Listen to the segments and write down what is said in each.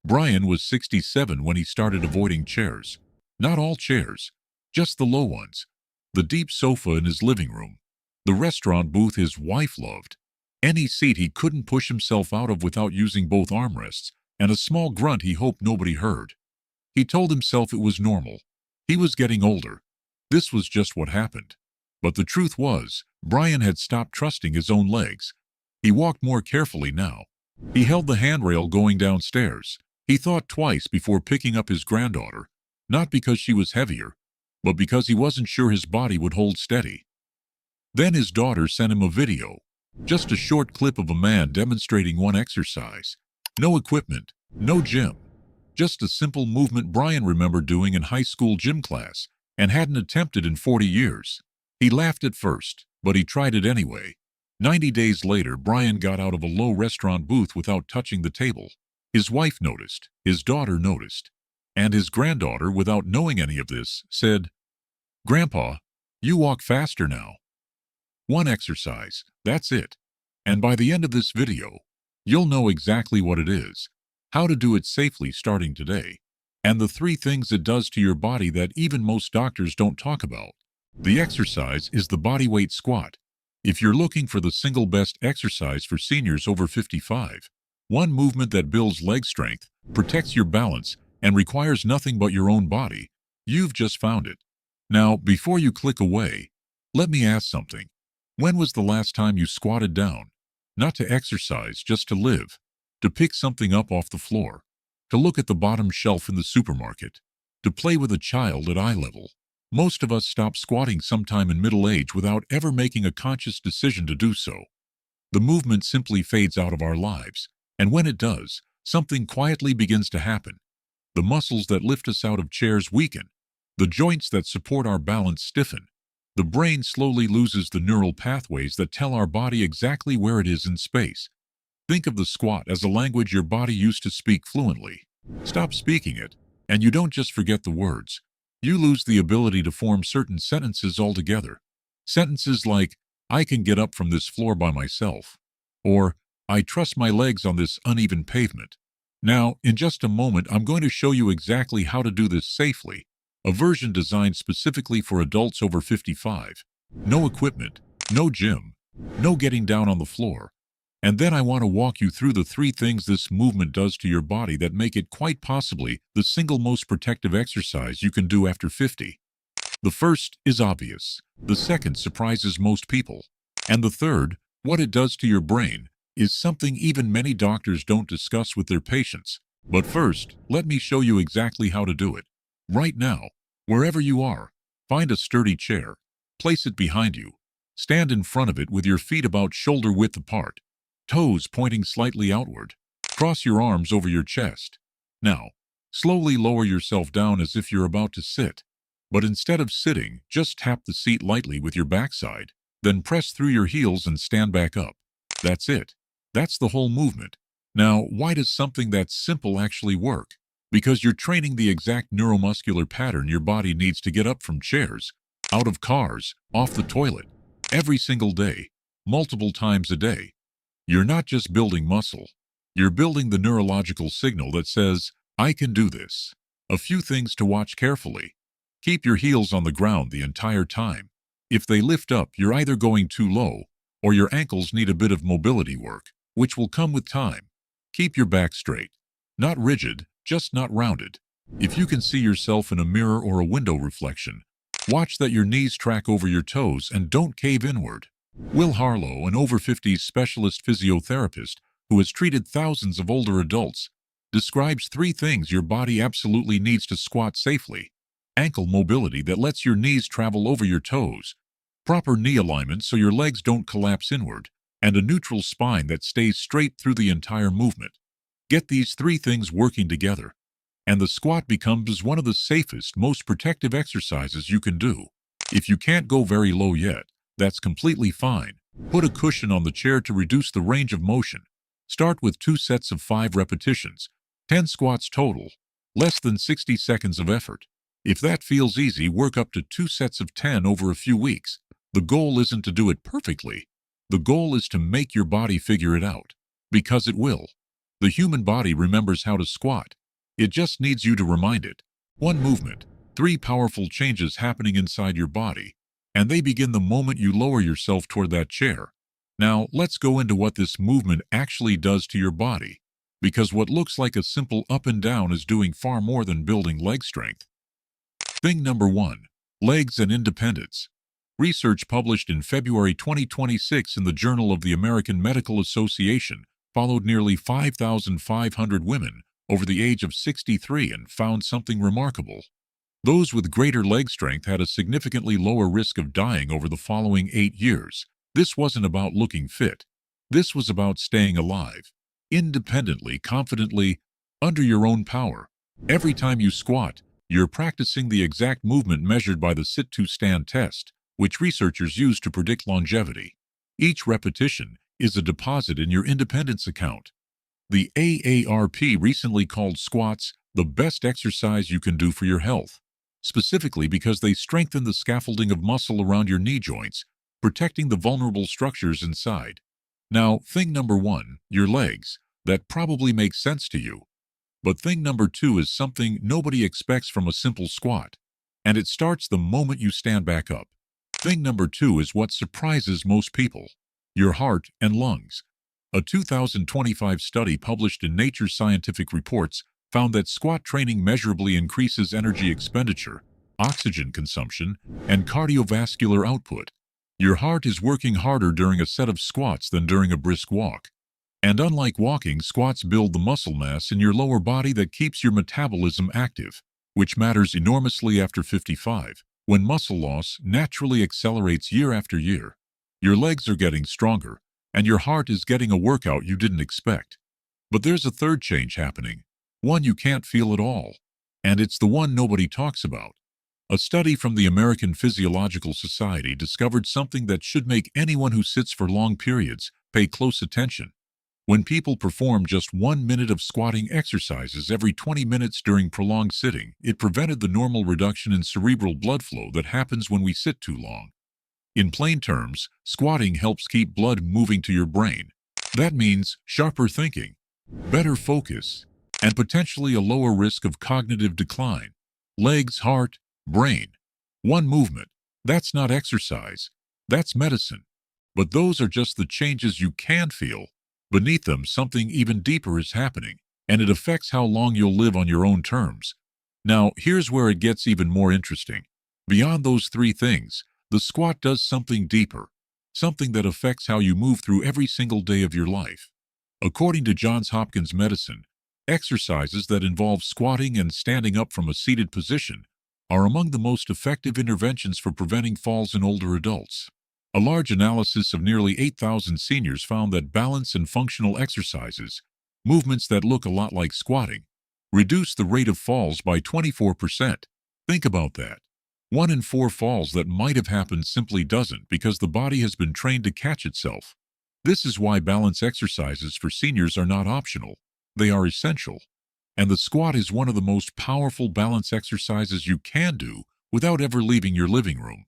Bryan was 67 when he started avoiding chairs. Not all chairs, just the low ones. The deep sofa in his living room. The restaurant booth his wife loved. Any seat he couldn't push himself out of without using both armrests, and a small grunt he hoped nobody heard. He told himself it was normal. He was getting older. This was just what happened. But the truth was, Bryan had stopped trusting his own legs. He walked more carefully now. He held the handrail going downstairs. He thought twice before picking up his granddaughter, not because she was heavier, but because he wasn't sure his body would hold steady. Then his daughter sent him a video, just a short clip of a man demonstrating one exercise. No equipment, no gym, just a simple movement Bryan remembered doing in high school gym class and hadn't attempted in 40 years. He laughed at first, but he tried it anyway. 90 days later, Bryan got out of a low restaurant booth without touching the table. His wife noticed, his daughter noticed, and his granddaughter, without knowing any of this, said, "Grandpa, you walk faster now." One exercise, that's it. And by the end of this video, you'll know exactly what it is, how to do it safely starting today, and the 3 things it does to your body that even most doctors don't talk about. The exercise is the bodyweight squat. If you're looking for the single best exercise for seniors over 55, one movement that builds leg strength, protects your balance, and requires nothing but your own body, you've just found it. Now, before you click away, let me ask something. When was the last time you squatted down? Not to exercise, just to live, to pick something up off the floor, to look at the bottom shelf in the supermarket, to play with a child at eye level. Most of us stop squatting sometime in middle age without ever making a conscious decision to do so. The movement simply fades out of our lives, and when it does, something quietly begins to happen. The muscles that lift us out of chairs weaken. The joints that support our balance stiffen. The brain slowly loses the neural pathways that tell our body exactly where it is in space. Think of the squat as a language your body used to speak fluently. Stop speaking it, and you don't just forget the words. You lose the ability to form certain sentences altogether. Sentences like, "I can get up from this floor by myself," or "I trust my legs on this uneven pavement." Now, in just a moment, I'm going to show you exactly how to do this safely, a version designed specifically for adults over 55. No equipment, no gym, no getting down on the floor. And then I want to walk you through the 3 things this movement does to your body that make it quite possibly the single most protective exercise you can do after 50. The first is obvious. The second surprises most people. And the third, what it does to your brain, is something even many doctors don't discuss with their patients. But first, let me show you exactly how to do it. Right now, wherever you are, find a sturdy chair, place it behind you, stand in front of it with your feet about shoulder width apart, toes pointing slightly outward, cross your arms over your chest. Now, slowly lower yourself down as if you're about to sit, but instead of sitting, just tap the seat lightly with your backside, then press through your heels and stand back up. That's it. That's the whole movement. Now, why does something that simple actually work? Because you're training the exact neuromuscular pattern your body needs to get up from chairs, out of cars, off the toilet, every single day, multiple times a day. You're not just building muscle. You're building the neurological signal that says, "I can do this." A few things to watch carefully. Keep your heels on the ground the entire time. If they lift up, you're either going too low, or your ankles need a bit of mobility work, which will come with time. Keep your back straight. Not rigid, just not rounded. If you can see yourself in a mirror or a window reflection, watch that your knees track over your toes and don't cave inward. Will Harlow, an over-50s specialist physiotherapist who has treated thousands of older adults, describes 3 things your body absolutely needs to squat safely. Ankle mobility that lets your knees travel over your toes, proper knee alignment so your legs don't collapse inward, and a neutral spine that stays straight through the entire movement. Get these 3 things working together, and the squat becomes one of the safest, most protective exercises you can do. If you can't go very low yet, that's completely fine. Put a cushion on the chair to reduce the range of motion. Start with 2 sets of 5 repetitions, 10 squats total, less than 60 seconds of effort. If that feels easy, work up to 2 sets of 10 over a few weeks. The goal isn't to do it perfectly. The goal is to make your body figure it out, because it will. The human body remembers how to squat. It just needs you to remind it. One movement, three powerful changes happening inside your body, and they begin the moment you lower yourself toward that chair. Now, let's go into what this movement actually does to your body, because what looks like a simple up and down is doing far more than building leg strength. Thing number 1. Legs and independence. Research published in February 2026 in the Journal of the American Medical Association followed nearly 5,500 women over the age of 63 and found something remarkable. Those with greater leg strength had a significantly lower risk of dying over the following 8 years. This wasn't about looking fit. This was about staying alive, independently, confidently, under your own power. Every time you squat, you're practicing the exact movement measured by the sit-to-stand test, which researchers use to predict longevity. Each repetition is a deposit in your independence account. The AARP recently called squats the best exercise you can do for your health, specifically because they strengthen the scaffolding of muscle around your knee joints, protecting the vulnerable structures inside. Now, thing number 1, your legs. That probably makes sense to you. But thing number 2 is something nobody expects from a simple squat, and it starts the moment you stand back up. Thing number 2 is what surprises most people: your heart and lungs. A 2025 study published in Nature Scientific Reports found that squat training measurably increases energy expenditure, oxygen consumption, and cardiovascular output. Your heart is working harder during a set of squats than during a brisk walk. And unlike walking, squats build the muscle mass in your lower body that keeps your metabolism active, which matters enormously after 55, when muscle loss naturally accelerates year after year. Your legs are getting stronger, and your heart is getting a workout you didn't expect. But there's a third change happening, one you can't feel at all, and it's the one nobody talks about. A study from the American Physiological Society discovered something that should make anyone who sits for long periods pay close attention. When people perform just 1 minute of squatting exercises every 20 minutes during prolonged sitting, it prevented the normal reduction in cerebral blood flow that happens when we sit too long. In plain terms, squatting helps keep blood moving to your brain. That means sharper thinking, better focus, and potentially a lower risk of cognitive decline. Legs, heart, brain. One movement. That's not exercise. That's medicine. But those are just the changes you can feel. Beneath them, something even deeper is happening, and it affects how long you'll live on your own terms. Now, here's where it gets even more interesting. Beyond those 3 things, the squat does something deeper, something that affects how you move through every single day of your life. According to Johns Hopkins medicine, exercises that involve squatting and standing up from a seated position are among the most effective interventions for preventing falls in older adults. A large analysis of nearly 8,000 seniors found that balance and functional exercises, movements that look a lot like squatting, reduce the rate of falls by 24%. Think about that. 1 in 4 falls that might have happened simply doesn't, because the body has been trained to catch itself. This is why balance exercises for seniors are not optional. They are essential. And the squat is one of the most powerful balance exercises you can do without ever leaving your living room.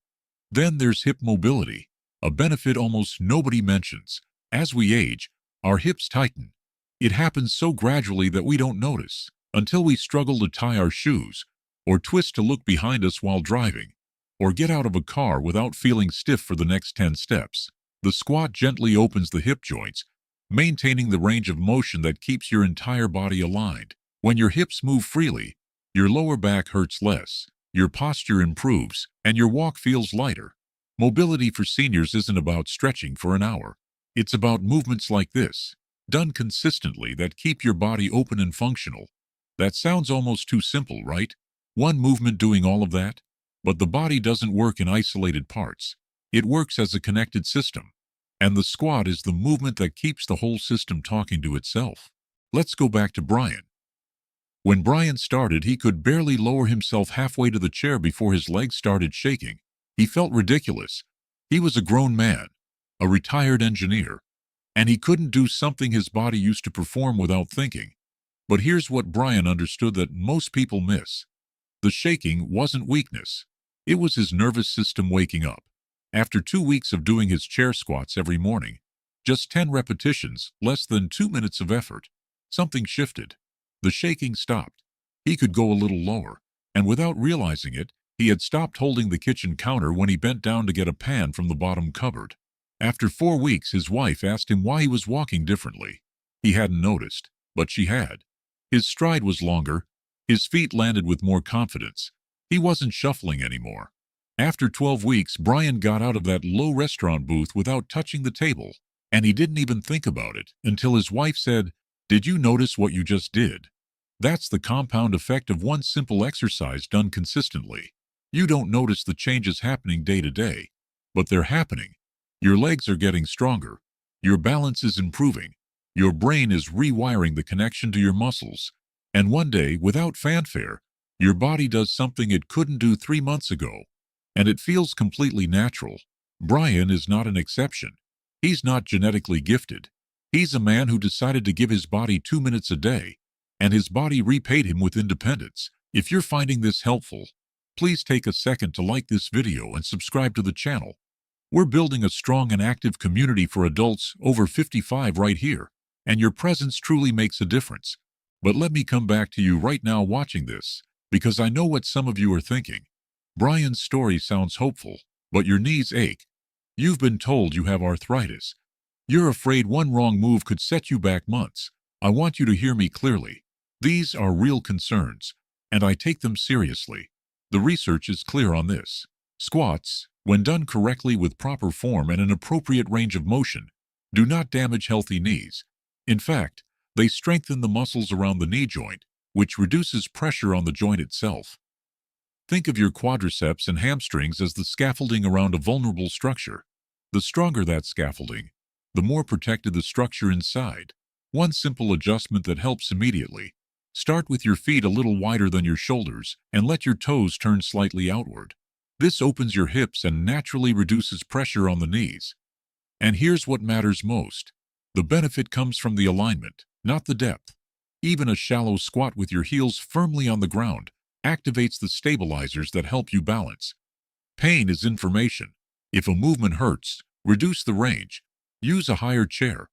Then there's hip mobility, a benefit almost nobody mentions. As we age, our hips tighten. It happens so gradually that we don't notice, until we struggle to tie our shoes, or twist to look behind us while driving, or get out of a car without feeling stiff for the next 10 steps. The squat gently opens the hip joints, maintaining the range of motion that keeps your entire body aligned. When your hips move freely, your lower back hurts less, your posture improves, and your walk feels lighter. Mobility for seniors isn't about stretching for an hour. It's about movements like this, done consistently, that keep your body open and functional. That sounds almost too simple, right? One movement doing all of that? But the body doesn't work in isolated parts. It works as a connected system. And the squat is the movement that keeps the whole system talking to itself. Let's go back to Bryan. When Bryan started, he could barely lower himself halfway to the chair before his legs started shaking. He felt ridiculous. He was a grown man, a retired engineer, and he couldn't do something his body used to perform without thinking. But here's what Bryan understood that most people miss. The shaking wasn't weakness. It was his nervous system waking up. After 2 weeks of doing his chair squats every morning, just 10 repetitions, less than 2 minutes of effort, something shifted. The shaking stopped. He could go a little lower, and without realizing it, he had stopped holding the kitchen counter when he bent down to get a pan from the bottom cupboard. After 4 weeks, his wife asked him why he was walking differently. He hadn't noticed, but she had. His stride was longer. His feet landed with more confidence. He wasn't shuffling anymore. After 12 weeks, Bryan got out of that low restaurant booth without touching the table, and he didn't even think about it until his wife said, "Did you notice what you just did?" That's the compound effect of one simple exercise done consistently. You don't notice the changes happening day to day, but they're happening. Your legs are getting stronger. Your balance is improving. Your brain is rewiring the connection to your muscles. And one day, without fanfare, your body does something it couldn't do 3 months ago. And it feels completely natural. Bryan is not an exception. He's not genetically gifted. He's a man who decided to give his body 2 minutes a day, and his body repaid him with independence. If you're finding this helpful, please take a second to like this video and subscribe to the channel. We're building a strong and active community for adults over 55 right here, and your presence truly makes a difference. But let me come back to you right now watching this, because I know what some of you are thinking. Bryan's story sounds hopeful, but your knees ache. You've been told you have arthritis. You're afraid one wrong move could set you back months. I want you to hear me clearly. These are real concerns, and I take them seriously. The research is clear on this. Squats, when done correctly with proper form and an appropriate range of motion, do not damage healthy knees. In fact, they strengthen the muscles around the knee joint, which reduces pressure on the joint itself. Think of your quadriceps and hamstrings as the scaffolding around a vulnerable structure. The stronger that scaffolding, the more protected the structure inside. One simple adjustment that helps immediately. Start with your feet a little wider than your shoulders and let your toes turn slightly outward. This opens your hips and naturally reduces pressure on the knees. And here's what matters most. The benefit comes from the alignment, not the depth. Even a shallow squat with your heels firmly on the ground activates the stabilizers that help you balance. Pain is information. If a movement hurts, reduce the range. Use a higher chair.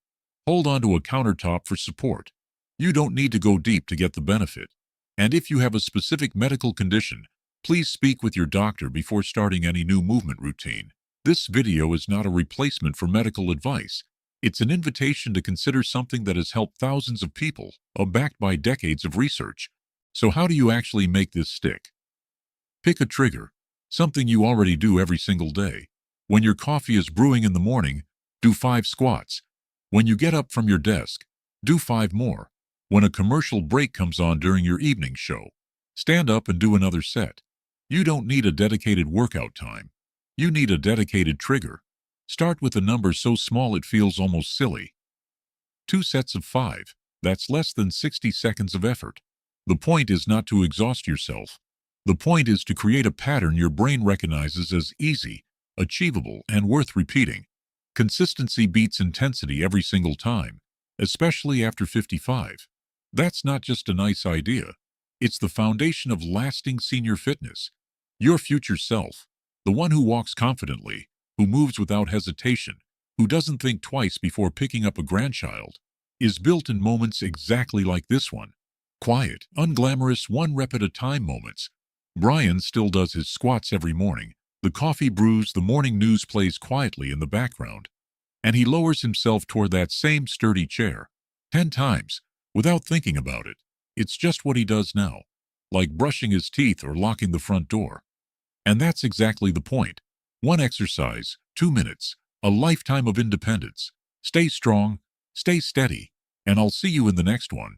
Hold onto a countertop for support. You don't need to go deep to get the benefit. And if you have a specific medical condition, please speak with your doctor before starting any new movement routine. This video is not a replacement for medical advice. It's an invitation to consider something that has helped thousands of people, backed by decades of research. So how do you actually make this stick? Pick a trigger, something you already do every single day. When your coffee is brewing in the morning, do 5 squats. When you get up from your desk, do 5 more. When a commercial break comes on during your evening show, stand up and do another set. You don't need a dedicated workout time. You need a dedicated trigger. Start with a number so small it feels almost silly. 2 sets of 5. That's less than 60 seconds of effort. The point is not to exhaust yourself. The point is to create a pattern your brain recognizes as easy, achievable, and worth repeating. Consistency beats intensity every single time, especially after 55. That's not just a nice idea. It's the foundation of lasting senior fitness. Your future self, the one who walks confidently, who moves without hesitation, who doesn't think twice before picking up a grandchild, is built in moments exactly like this one. Quiet, unglamorous, 1 rep at a time moments. Bryan still does his squats every morning. The coffee brews, the morning news plays quietly in the background. And he lowers himself toward that same sturdy chair 10 times, without thinking about it. It's just what he does now, like brushing his teeth or locking the front door. And that's exactly the point. 1 exercise, 2 minutes, a lifetime of independence. Stay strong, stay steady, and I'll see you in the next one.